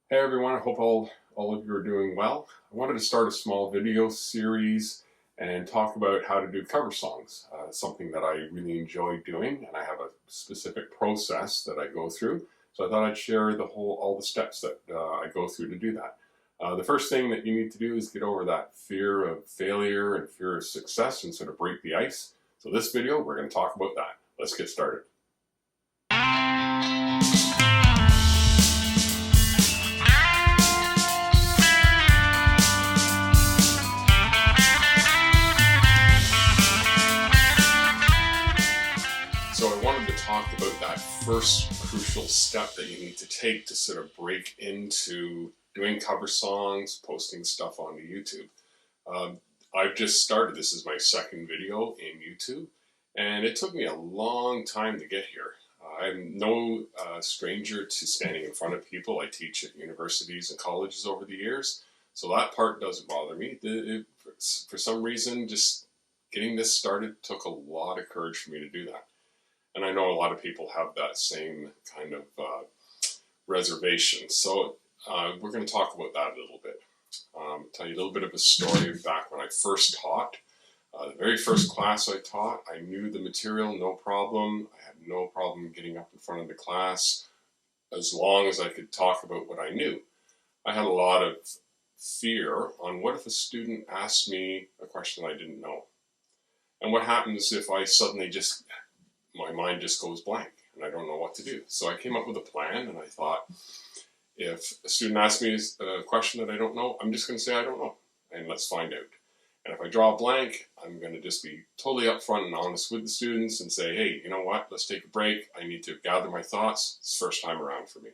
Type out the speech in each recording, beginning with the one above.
Hey everyone, I hope all of you are doing well. I wanted to start a small video series and talk about how to do cover songs, something that I really enjoy doing, and I have a specific process that I go through. So I thought I'd share all the steps that I go through to do that. The first thing that you need to do is get over that fear of failure and fear of success and sort of break the ice. So this video, we're going to talk about that. Let's get started. So I wanted to talk about that first crucial step that you need to take to sort of break into doing cover songs, posting stuff onto YouTube. I've just started. This is my second video in YouTube, and it took me a long time to get here. I'm no stranger to standing in front of people. I teach at universities and colleges over the years, so that part doesn't bother me. For some reason, just getting this started took a lot of courage for me to do that. And I know a lot of people have that same kind of reservation. So we're going to talk about that a little bit. Tell you a little bit of a story back when I first taught. The very first class I taught, I knew the material, no problem. I had no problem getting up in front of the class as long as I could talk about what I knew. I had a lot of fear on what if a student asked me a question I didn't know? And what happens if I suddenly my mind just goes blank and I don't know what to do. So I came up with a plan, and I thought, if a student asks me a question that I don't know, I'm just going to say I don't know, and let's find out. And if I draw a blank, I'm going to just be totally upfront and honest with the students and say, hey, you know what, let's take a break. I need to gather my thoughts. It's the first time around for me.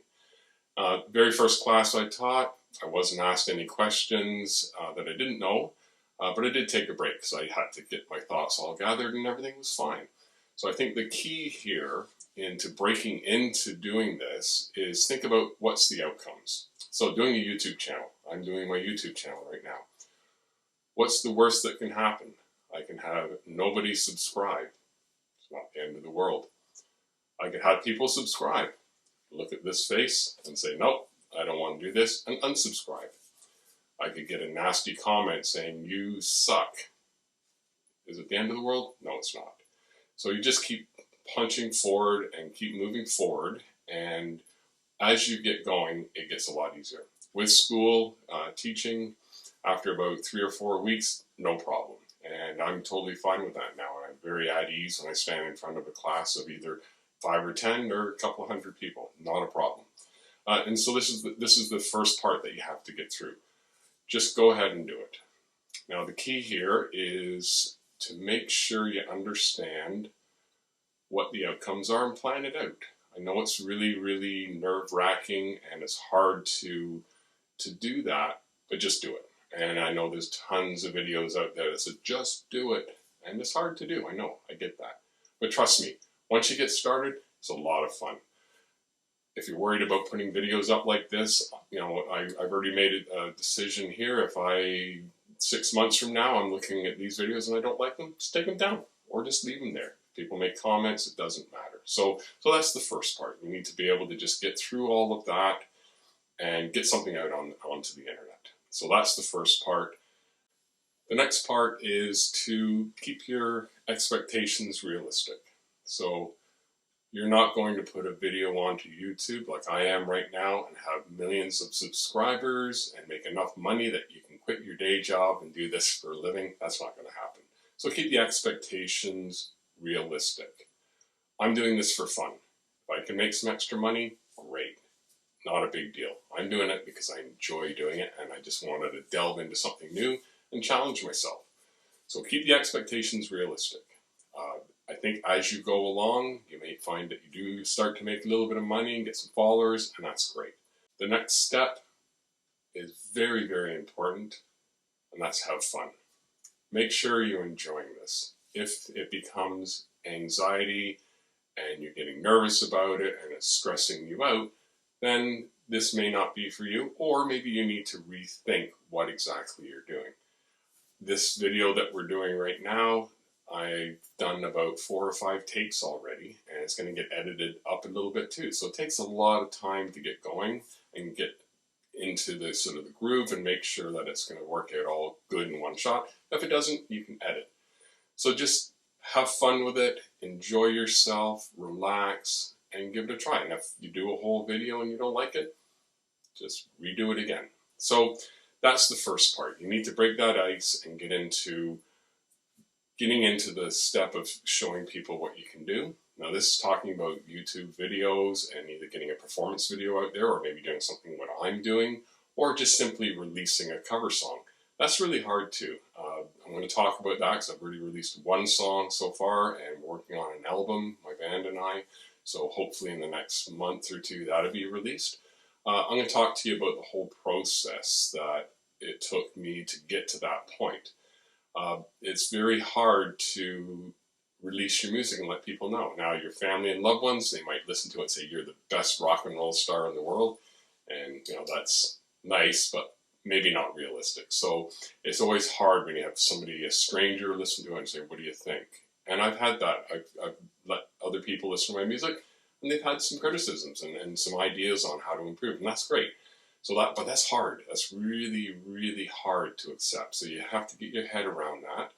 Very first class I taught, I wasn't asked any questions that I didn't know, but I did take a break because I had to get my thoughts all gathered and everything was fine. So I think the key here into breaking into doing this is think about what's the outcomes. So doing a YouTube channel, I'm doing my YouTube channel right now. What's the worst that can happen? I can have nobody subscribe. It's not the end of the world. I could have people subscribe, look at this face and say, nope, I don't want to do this, and unsubscribe. I could get a nasty comment saying, you suck. Is it the end of the world? No, it's not. So you just keep punching forward and keep moving forward, and as you get going, it gets a lot easier. With school, teaching, after about 3 or 4 weeks, no problem. And I'm totally fine with that now. I'm very at ease when I stand in front of a class of either 5 or 10 or a couple hundred people. Not a problem. And so this is the first part that you have to get through. Just go ahead and do it. Now the key here is to make sure you understand what the outcomes are and plan it out. I know it's really, really nerve-wracking and it's hard to do that, but just do it. And I know there's tons of videos out there that say, just do it. And it's hard to do, I know, I get that. But trust me, once you get started, it's a lot of fun. If you're worried about putting videos up like this, you know, I've already made a decision here. If 6 months from now, I'm looking at these videos and I don't like them, just take them down or just leave them there. People make comments, it doesn't matter. So that's the first part. You need to be able to just get through all of that and get something out onto the internet. So that's the first part. The next part is to keep your expectations realistic. So you're not going to put a video onto YouTube like I am right now and have millions of subscribers and make enough money that you can quit your day job and do this for a living. That's not going to happen. So keep the expectations realistic. I'm doing this for fun. If I can make some extra money, great. Not a big deal. I'm doing it because I enjoy doing it and I just wanted to delve into something new and challenge myself. So keep the expectations realistic. I think as you go along, you may find that you do start to make a little bit of money and get some followers, and that's great. The next step is very, very important, and that's have fun. Make sure you're enjoying this. If it becomes anxiety and you're getting nervous about it and it's stressing you out, then this may not be for you, or maybe you need to rethink what exactly you're doing. This video that we're doing right now, I've done about 4 or 5 takes already, and it's going to get edited up a little bit too. So it takes a lot of time to get going and get into the sort of the groove and make sure that it's going to work out all good in one shot. If it doesn't, you can edit. So just have fun with it, enjoy yourself, relax, and give it a try. And if you do a whole video and you don't like it, just redo it again. So that's the first part. You need to break that ice and getting into the step of showing people what you can do. Now this is talking about YouTube videos and either getting a performance video out there, or maybe doing something what I'm doing, or just simply releasing a cover song. That's really hard too. I'm going to talk about that because I've already released one song so far and working on an album, my band and I. So hopefully in the next month or two that'll be released. I'm going to talk to you about the whole process that it took me to get to that point. It's very hard to release your music and let people know. Now your family and loved ones, they might listen to it and say you're the best rock and roll star in the world, and that's nice, but maybe not realistic. So it's always hard when you have somebody, a stranger, listen to it and say, what do you think? And I've had that. I've let other people listen to my music and they've had some criticisms and some ideas on how to improve, and that's great. But that's hard. That's really, really hard to accept. So you have to get your head around that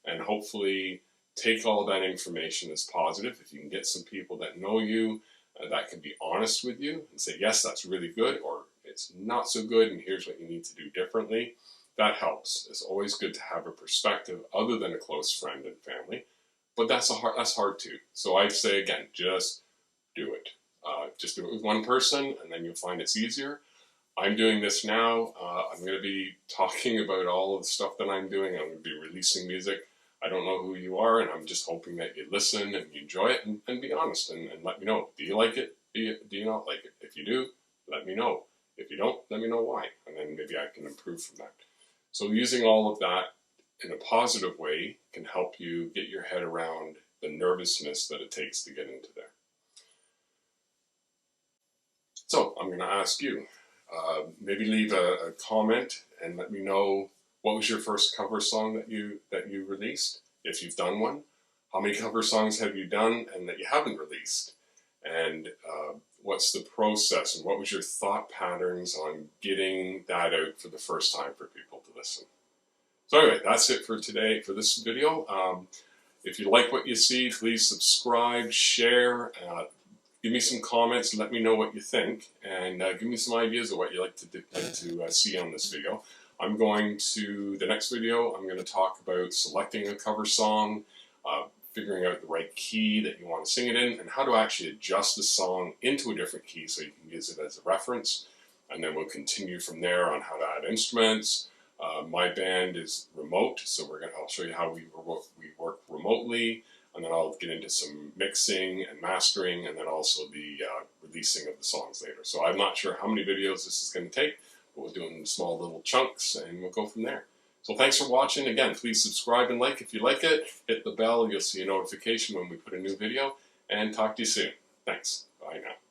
and hopefully take all that information as positive. If you can get some people that know you, that can be honest with you and say, yes, that's really good, or it's not so good, and here's what you need to do differently. That helps. It's always good to have a perspective other than a close friend and family, but that's hard too. So I'd say again, just do it. Just do it with one person, and then you'll find it's easier. I'm doing this now. I'm going to be talking about all of the stuff that I'm doing. I'm going to be releasing music. I don't know who you are, and I'm just hoping that you listen and you enjoy it and be honest and let me know. Do you like it? Do you not like it? If you do, let me know. If you don't, let me know why, and then maybe I can improve from that. So using all of that in a positive way can help you get your head around the nervousness that it takes to get into there. So I'm going to ask you, maybe leave a comment and let me know what was your first cover song that you released, if you've done one. How many cover songs have you done and that you haven't released? And what's the process, and what was your thought patterns on getting that out for the first time for people to listen? So anyway, that's it for today, for this video. If you like what you see, please subscribe, share, give me some comments, let me know what you think, and give me some ideas of what you like to see on this video. I'm going to, the next video, I'm going to talk about selecting a cover song, figuring out the right key that you want to sing it in, and how to actually adjust the song into a different key so you can use it as a reference. And then we'll continue from there on how to add instruments. My band is remote, so I'll show you how we work remotely, and then I'll get into some mixing and mastering, and then also the releasing of the songs later. So I'm not sure how many videos this is going to take, but we'll do it in small little chunks, and we'll go from there. So thanks for watching. Again, please subscribe and like if you like it. Hit the bell. You'll see a notification when we put a new video. And talk to you soon. Thanks. Bye now.